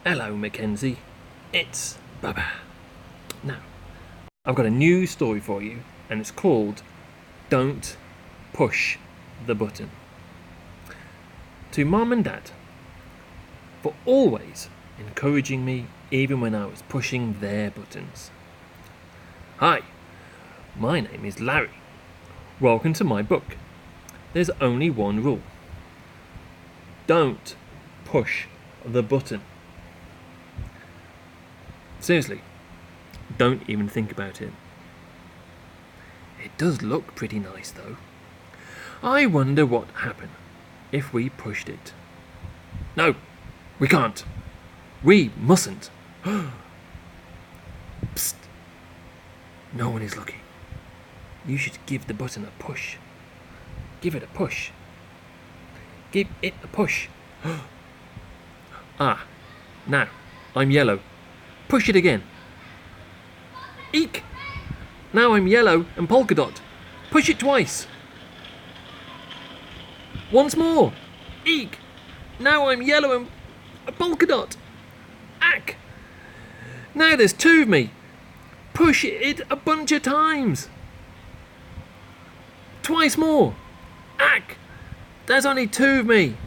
Hello, Mackenzie. It's Baba. Now, I've got a new story for you, and it's called Don't Push the Button. To Mum and Dad, for always encouraging me even when I was pushing their buttons. Hi, my name is Larry. Welcome to my book. There's only one rule. Don't push the button. Seriously, don't even think about it. It does look pretty nice though. I wonder what would happen if we pushed it. No, we can't. We mustn't. Psst. No one is looking. You should give the button a push. Give it a push. Give it a push. Ah, now I'm yellow. Push it again. Eek! Now I'm yellow and polka dot. Push it twice. Once more. Eek! Now I'm yellow and a polka dot. Ack! Now there's two of me. Push it a bunch of times. Twice more. Ack! There's only two of me.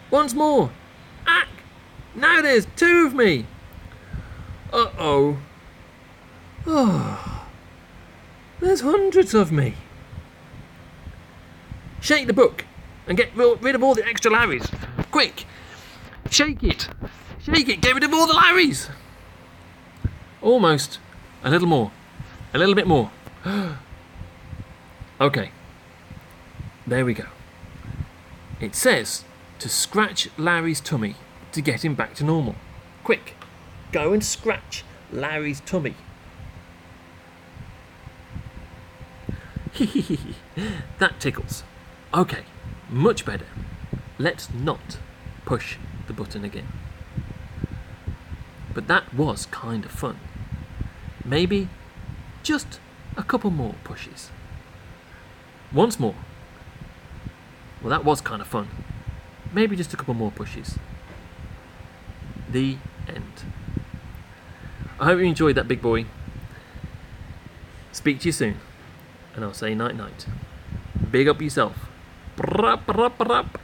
Once more. Ack! Now there's two of me. Uh-oh. Oh. There's hundreds of me. Shake the book and get rid of all the extra Larrys. Quick! Shake it. Shake it. Get rid of all the Larrys. Almost. A little more. A little bit more. Okay. There we go. It says to scratch Larry's tummy to get him back to normal. Quick. Go and scratch Larry's tummy. That tickles. Okay, much better. Let's not push the button again. But that was kind of fun. Maybe just a couple more pushes. Once more. Well, that was kind of fun. Maybe just a couple more pushes. The end. I hope you enjoyed that, big boy. Speak to you soon. And I'll say night night. Big up yourself. Brap, brap, brap.